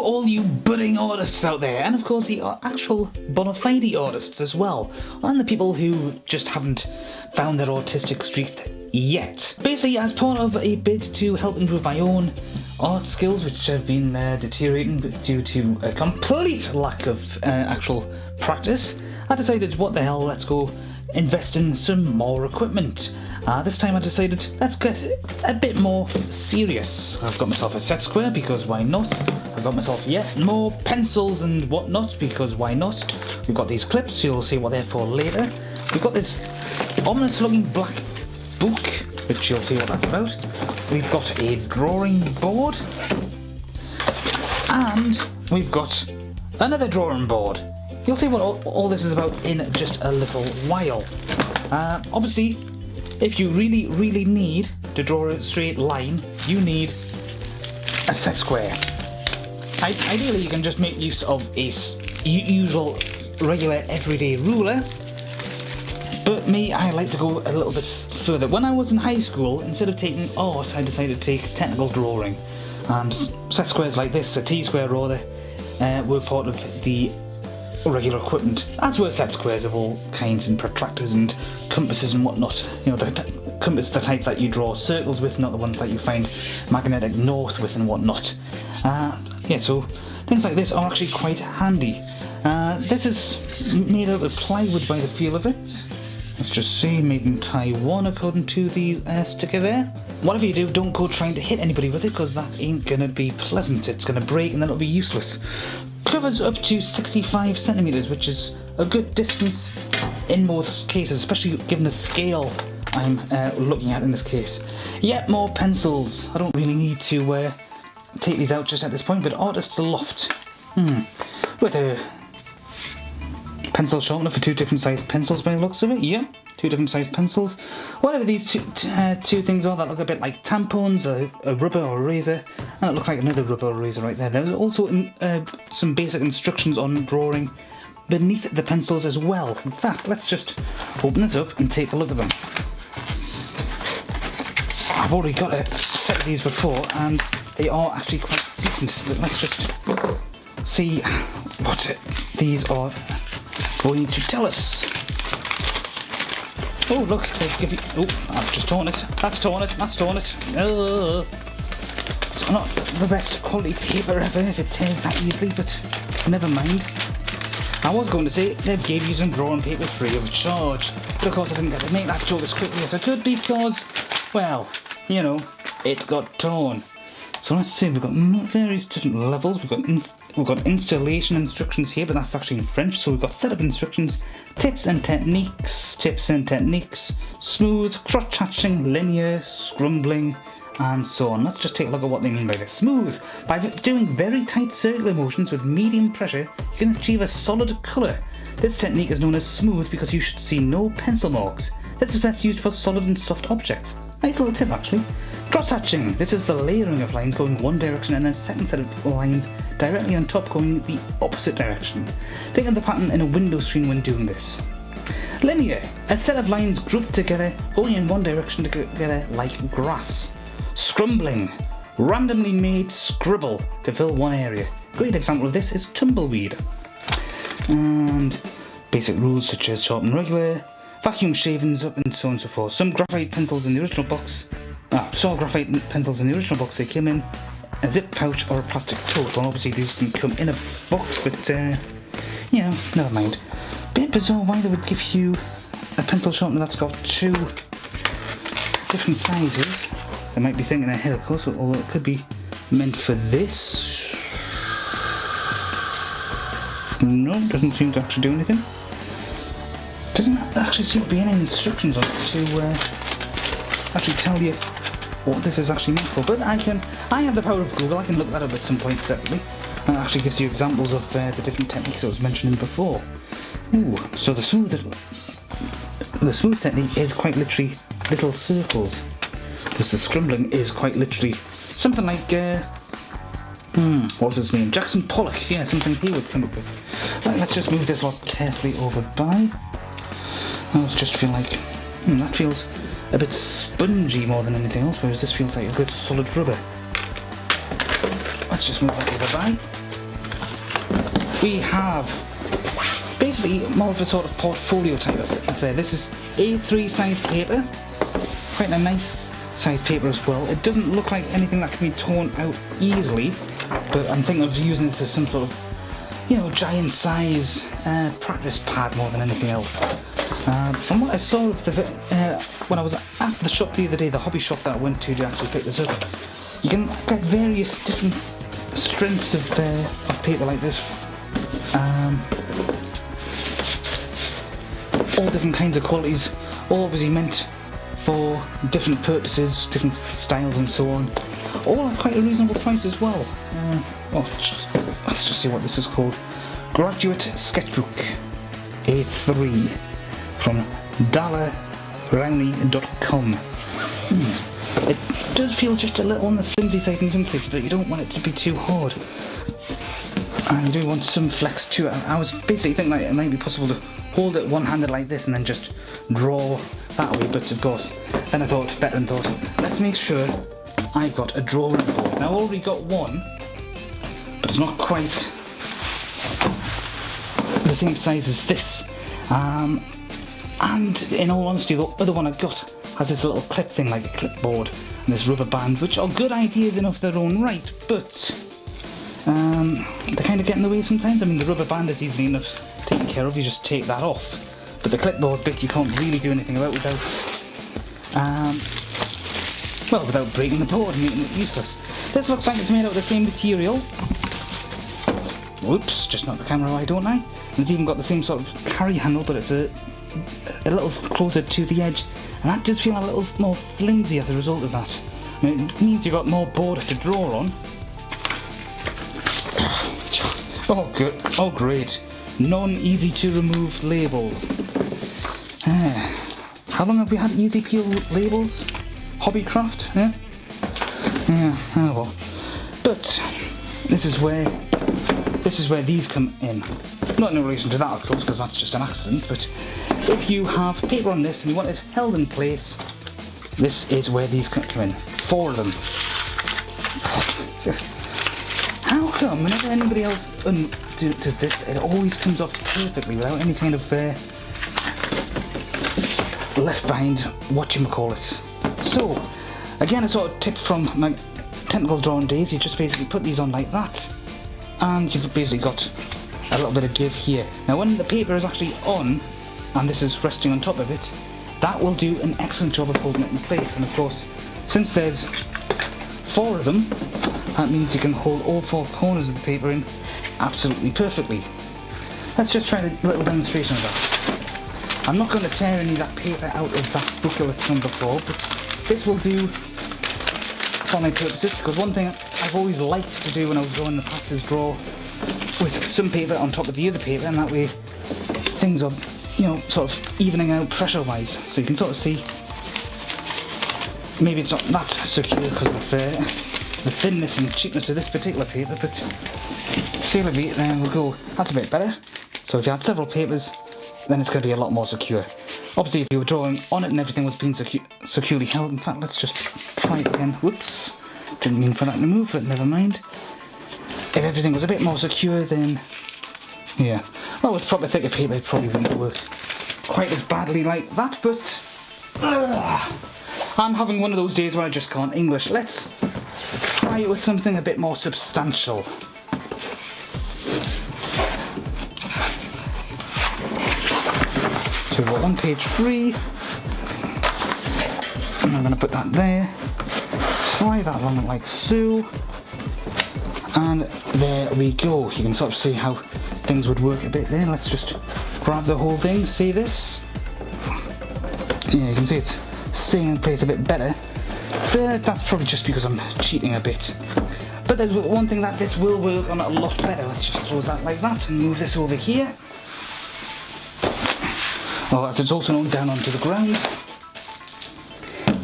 all you budding artists out there, and of course the actual bona fide artists as well, and the people who just haven't found their artistic streak yet. Basically, as part of a bid to help improve my own art skills, which have been deteriorating due to a complete lack of actual practice, I decided, what the hell, let's go invest in some more equipment. This time I decided, let's get a bit more serious. I've got myself a set square, because why not? I've got myself yet more pencils and whatnot, because why not? We've got these clips, you'll see what they're for later. We've got this ominous looking black book, which you'll see what that's about. We've got a drawing board, and we've got another drawing board. You'll see what all this is about in just a little while. Obviously, if you really need to draw a straight line, you need a set square. Ideally, you can just make use of a usual, regular, everyday ruler. But me, I like to go a little bit further. When I was in high school, instead of taking art, I decided to take technical drawing. And set squares like this, a T-square rather, were part of the regular equipment, as were set squares of all kinds, and protractors and compasses and whatnot. You know, the compass is the type that you draw circles with, not the ones that you find magnetic north with and whatnot. Yeah, so things like this are actually quite handy. This is made out of plywood by the feel of it. Let's just see, made in Taiwan according to the sticker there. Whatever you do, don't go trying to hit anybody with it, because that ain't gonna be pleasant. It's gonna break and then it'll be useless. Covers up to 65 centimeters, which is a good distance in most cases, especially given the scale I'm looking at in this case. Yet more pencils. I don't really need to take these out just at this point, but Artist's Loft. With a pencil sharpener for two different sized pencils by the looks of it. Yeah, two different sized pencils. Whatever these two things are that look a bit like tampons, a rubber or a razor, and it looks like another rubber or razor right there. There's also some basic instructions on drawing beneath the pencils as well. In fact, let's just open this up and take a look at them. I've already got a set of these before, and they are actually quite decent, but let's just see what these are going to tell us. Oh look, they give you, oh, I've just torn it, that's torn it, that's torn it. It's not the best quality paper ever if it tears that easily, but never mind. I was going to say they gave you some drawing paper free of charge, but of course I didn't get to make that joke as quickly as I could because, well, you know, it got torn. So let's see, we've got various different levels. We've got installation instructions here, but that's actually in French. So we've got setup instructions, tips and techniques, smooth, cross-hatching, linear, scrumbling, and so on. Let's just take a look at what they mean by this. Smooth. By doing very tight circular motions with medium pressure, you can achieve a solid colour. This technique is known as smooth because you should see no pencil marks. This is best used for solid and soft objects. Nice little tip actually. Cross-hatching. This is the layering of lines going one direction and then a second set of lines directly on top going the opposite direction. Think of the pattern in a window screen when doing this. Linear. A set of lines grouped together going in one direction together like grass. Scrumbling. Randomly made scribble to fill one area. Great example of this is tumbleweed. And basic rules such as sharpen regular, vacuum shavings up and so on and so forth. Some graphite pencils in the original box. Graphite pencils in the original box. They came in a zip pouch or a plastic tote. Well, obviously these can come in a box, but you know, never mind. Bit bizarre why they would give you a pencil sharpener that's got two different sizes. They might be thinking ahead, of course, although it could be meant for this. No, doesn't seem to actually do anything. Doesn't actually seem to be any instructions on it to actually tell you what this is actually meant for. But I have the power of Google. I can look that up at some point separately. And it actually gives you examples of the different techniques I was mentioning before. Ooh, so the smooth technique is quite literally little circles. Because the scrumbling is quite literally something like what's his name? Jackson Pollock. Yeah, something he would come up with. Right, let's just move this lot carefully over by. I just feel like that feels a bit spongy more than anything else, whereas this feels like a good solid rubber. Let's just move that over by. we have basically more of a sort of portfolio type of affair. This is A3 size paper, quite a nice size paper as well. It doesn't look like anything that can be torn out easily, but I'm thinking of using this as some sort of, giant size practice pad more than anything else. From what I saw of when I was at the shop the other day, the hobby shop that I went to actually pick this up, you can get various different strengths of paper like this. All different kinds of qualities, all obviously meant for different purposes, different styles and so on. All at quite a reasonable price as well. Let's just see what this is called. Graduate Sketchbook A3 from dollarbrownie.com. It does feel just a little on the flimsy side in some places, but you don't want it to be too hard. And you do want some flex to it. I was basically thinking that it might be possible to hold it one-handed like this and then just draw that way, but of course, then I thought, better and thought, let's make sure I've got a drawing board. Now I've already got one, but it's not quite the same size as this. And in all honesty, the other one I've got has this little clip thing like a clipboard and this rubber band, which are good ideas in of their own right, but they kind of get in the way sometimes. I mean, the rubber band is easily enough taken care of, you just take that off. But the clipboard bit you can't really do anything about without breaking the board and making it useless. This looks like it's made out of the same material. Whoops, just knocked the camera away, don't I? And it's even got the same sort of carry handle, but it's a little closer to the edge. And that does feel a little more flimsy as a result of that. I mean, it means you've got more board to draw on. Oh, good. Oh, great. Non-easy to remove labels. How long have we had easy peel labels? Hobbycraft, yeah? Yeah, oh well. But this is where these come in. Not in relation to that, of course, because that's just an accident, but if you have paper on this and you want it held in place, this is where these come in. 4 of them. How come whenever anybody else does this, it always comes off perfectly without any kind of left behind whatchamacallit? So, again, a sort of tip from my technical drawing days, you just basically put these on like that, and you've basically got a little bit of give here. Now when the paper is actually on, and this is resting on top of it, that will do an excellent job of holding it in place. And of course, since there's 4 of them, that means you can hold all 4 corners of the paper in absolutely perfectly. Let's just try a little demonstration of that. I'm not going to tear any of that paper out of that booklet from before, but this will do for my purposes, because one thing I've always liked to do when I was drawing in the past is draw with some paper on top of the other paper, and that way things are, sort of evening out pressure-wise. So you can sort of see, maybe it's not that secure because of the thinness and cheapness of this particular paper, but seriously, there we go. That's a bit better. So if you had several papers, then it's going to be a lot more secure. Obviously, if you were drawing on it and everything was being securely held, in fact, let's just try it again. Whoops, didn't mean for that to move, but never mind. If everything was a bit more secure, then yeah. Well, with proper thicker paper, it probably wouldn't work quite as badly like that, but I'm having one of those days where I just can't English. Let's try it with something a bit more substantial. So we're on page 3, and I'm going to put that there, slide that along like so, and there we go. You can sort of see how things would work a bit there. Let's just grab the whole thing, see this? Yeah, you can see it's staying in place a bit better, but that's probably just because I'm cheating a bit. But there's one thing that this will work on a lot better. Let's just close that like that and move this over here. Well, as it's also known, down onto the ground.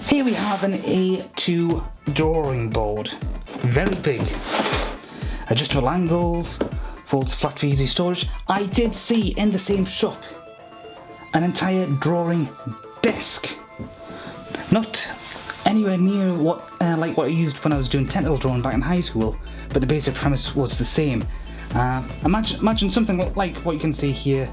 Here we have an A2 drawing board. Very big. Adjustable angles, folds flat for easy storage. I did see in the same shop an entire drawing desk. Not anywhere near what like what I used when I was doing technical drawing back in high school, but the basic premise was the same. Imagine something like what you can see here,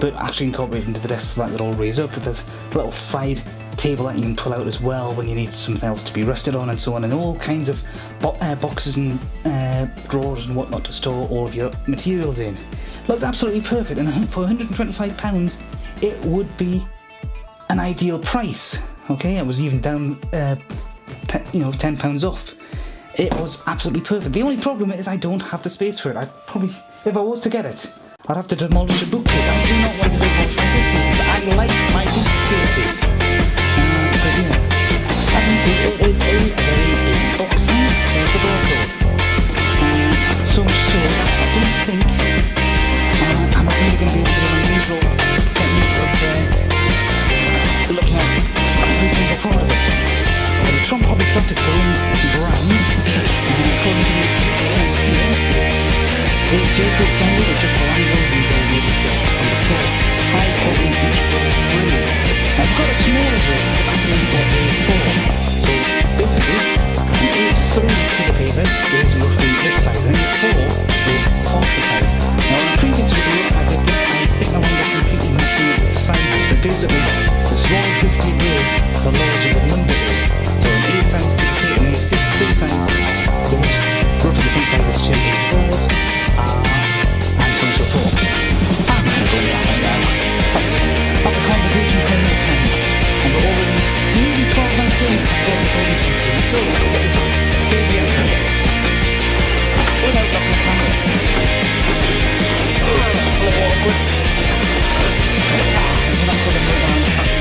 but actually incorporated into the desk so that it all raise up. There's a little side table that you can pull out as well when you need something else to be rested on and so on, and all kinds of boxes and drawers and whatnot to store all of your materials in. Looked absolutely perfect, and for £125 it would be an ideal price. Okay, it was even down £10 off. It was absolutely perfect. The only problem is I don't have the space for it. I'd probably, if I was to get it, I'd have to demolish a bookcase. I do not want to demolish my bookcases. I like my bookcases. But yeah, as you can see, it is a very big box for the door. So much so that I don't think I'm not really going to be able to do my usual technique of looking at every single part of it. But it's from Hobby Plastic's own brand, according to the here. It's J-Cook Sunday, it's just angles and on the floor. High quality beach free. I've got a smaller version, but that's only got A4. So basically, the A3 piece of paper is roughly this size, and A4 is half the size. Now in a previous video I did this, and I think I wound up completely messing with the sizes, but basically the smaller piece of paper is, the larger the number is. So an A-size piece of paper and a 6 size, those roughly the same size as two A4s, and so on and so forth. And I'm going down like that. That's a conversation for another time. And we're already nearly 12 months in before the body teaching, so let's get this baby out of here. Without looking at the camera. That's a little awkward. I'm not going to move on the track.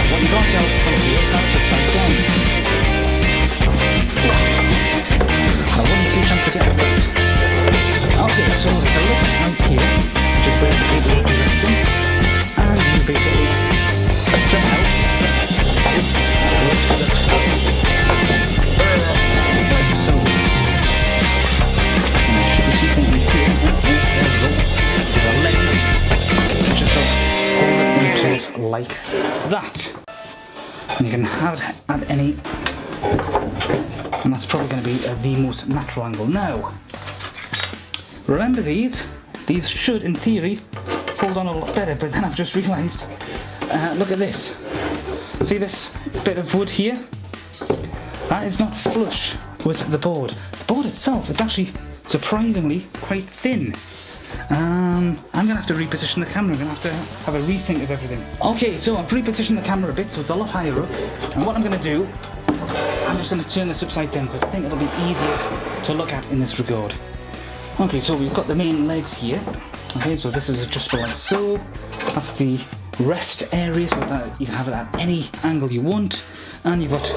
What you got else from here, that's upside down. I wouldn't be trying to get it right. Okay, so there's a look right here, just where the paper will be resting, and you basically jump out. So, you should be seeing in here. There's a leg, just hold it in place like that. And you can add any, and that's probably going to be the most natural angle. Now, remember these should, in theory, hold on a lot better, but then I've just realised, look at this. See this bit of wood here? That is not flush with the board. The board itself is actually surprisingly quite thin. I'm going to have to reposition the camera. I'm going to have to have a rethink of everything. Okay, so I've repositioned the camera a bit, so it's a lot higher up. And what I'm going to do, I'm just going to turn this upside down because I think it'll be easier to look at in this regard. Okay, so we've got the main legs here. Okay, so this is adjustable like so. That's the rest area, so that you can have it at any angle you want. And you've got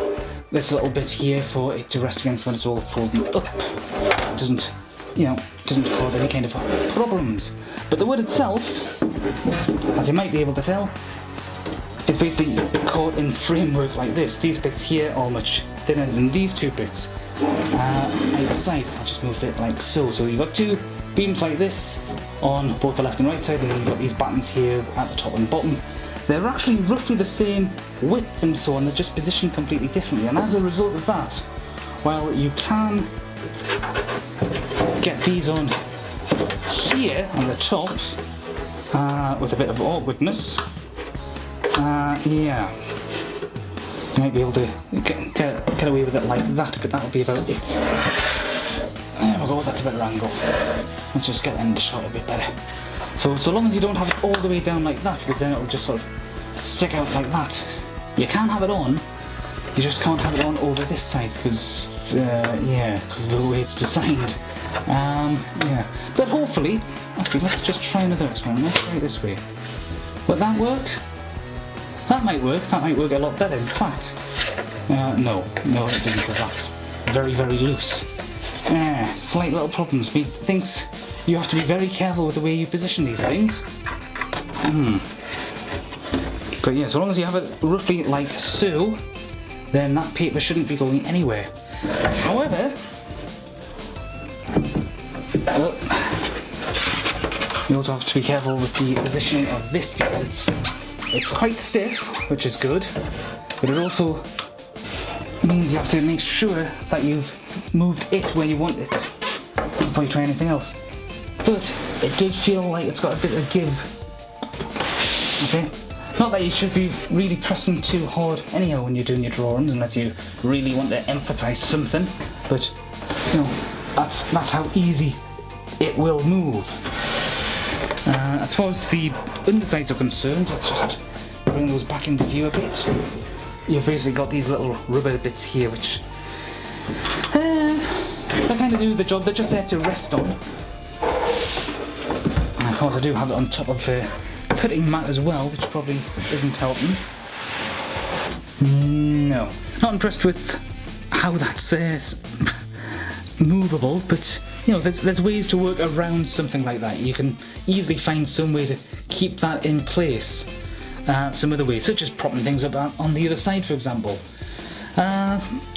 this little bit here for it to rest against when it's all folding up. It doesn't cause any kind of problems. But the wood itself, as you might be able to tell, is basically caught in framework like this. These bits here are much thinner than these two bits. Either side, I'll just move it like so. So you've got two beams like this on both the left and right side, and then you've got these battens here at the top and bottom. They're actually roughly the same width and so on, they're just positioned completely differently. And as a result of that, while you can get these on here on the top with a bit of awkwardness, yeah, you might be able to get away with it like that, but that'll be about it. There we go, that's a better angle. Let's just get in the shot a bit better. So long as you don't have it all the way down like that, because then it'll just sort of stick out like that. You can have it on, you just can't have it on over this side, because of the way it's designed. Yeah, but hopefully, okay, let's just try another experiment. Let's try it this way. Will that work? That might work a lot better, in fact. No, it doesn't, because that's very, very loose. Slight little problems. Things you have to be very careful with the way you position these things. But yeah, so long as you have it roughly like so, then that paper shouldn't be going anywhere. However, you also have to be careful with the positioning of this, because it's quite stiff, which is good, but it also means you have to make sure that you've moved it where you want it before you try anything else. But it does feel like it's got a bit of give. Okay? Not that you should be really pressing too hard anyhow when you're doing your drawings unless you really want to emphasize something, but you know, that's how easy it will move. As far as the undersides are concerned, let's just bring those back into view a bit. You've basically got these little rubber bits here which they kind of do the job. They're just there to rest on. And of course I do have it on top of cutting mat as well, which probably isn't helping. No, not impressed with how that's movable, but you know, there's ways to work around something like that. You can easily find some way to keep that in place. Some other ways, such as propping things up on the other side, for example.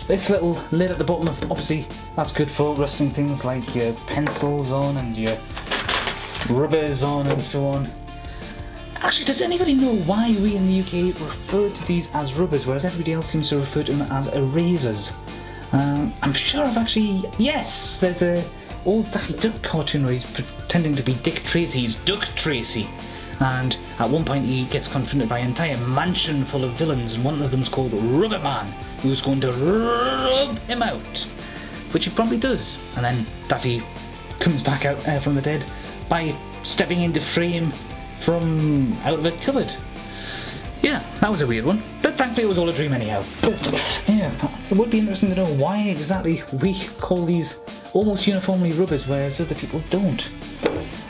This little lid at the bottom, obviously, that's good for resting things like your pencils on and your rubbers on and so on. Actually, does anybody know why we in the UK refer to these as rubbers, whereas everybody else seems to refer to them as erasers? I'm sure I've actually... Yes! There's a old Daffy Duck cartoon where he's pretending to be Dick Tracy. He's Duck Tracy. And at one point he gets confronted by an entire mansion full of villains, and one of them's called Rubber Man, who's going to rub him out. Which he probably does. And then Daffy comes back out from the dead by stepping into frame from out of a cupboard. Yeah, that was a weird one, but thankfully it was all a dream anyhow. But yeah, it would be interesting to know why exactly we call these almost uniformly rubbers, whereas other people don't.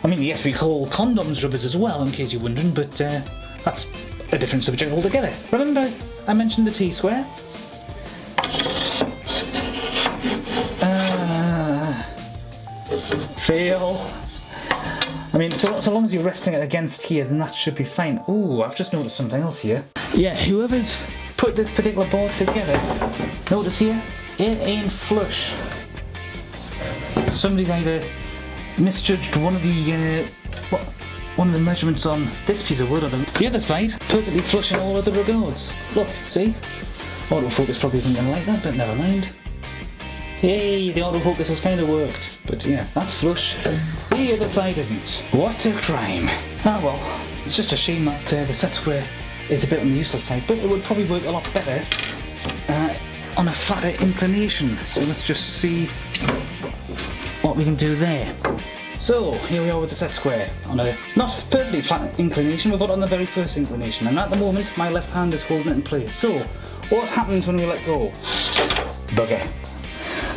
I mean, yes, we call condoms rubbers as well, in case you're wondering, but that's a different subject altogether. Remember I mentioned the T-square? Fail. I mean, so long as you're resting it against here, then that should be fine. Ooh, I've just noticed something else here. Yeah, whoever's put this particular board together, notice here, it ain't flush. Somebody's either misjudged one of the measurements on this piece of wood or the other side, perfectly flush in all other regards. Look, see? Autofocus probably isn't going to like that, but never mind. Hey, the autofocus has kind of worked, but yeah, that's flush. The other side isn't. What a crime. Ah well, it's just a shame that the set square is a bit on the useless side, but it would probably work a lot better on a flatter inclination. So let's just see what we can do there. So, here we are with the set square. On a not perfectly flat inclination, we've got on the very first inclination, and at the moment my left hand is holding it in place. So, what happens when we let go? Bugger.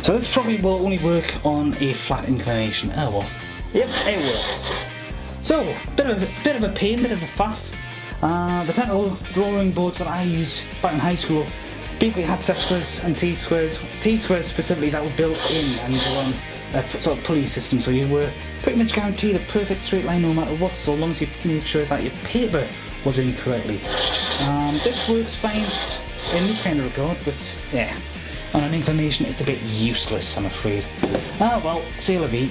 So this probably will only work on a flat inclination. Oh well. Yep, it works. So, bit of a pain, bit of a faff. The technical drawing boards that I used back in high school basically had set squares and T-squares. T-squares specifically that were built in and were on a sort of pulley system, so you were pretty much guaranteed a perfect straight line no matter what, so long as you made sure that your paper was in correctly. This works fine in this kind of regard, but yeah, on an inclination it's a bit useless, I'm afraid. Ah well, c'est la vie.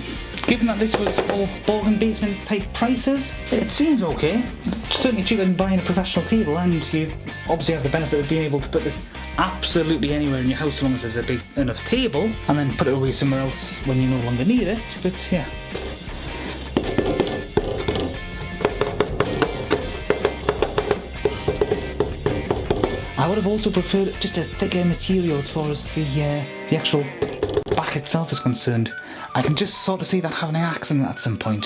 Given that this was all bargain basement type prices, it seems okay. Certainly cheaper than buying a professional table, and you obviously have the benefit of being able to put this absolutely anywhere in your house as long as there's a big enough table, and then put it away somewhere else when you no longer need it, but yeah. I would have also preferred just a thicker material as far as the actual back itself is concerned. I can just sort of see that having an accident at some point.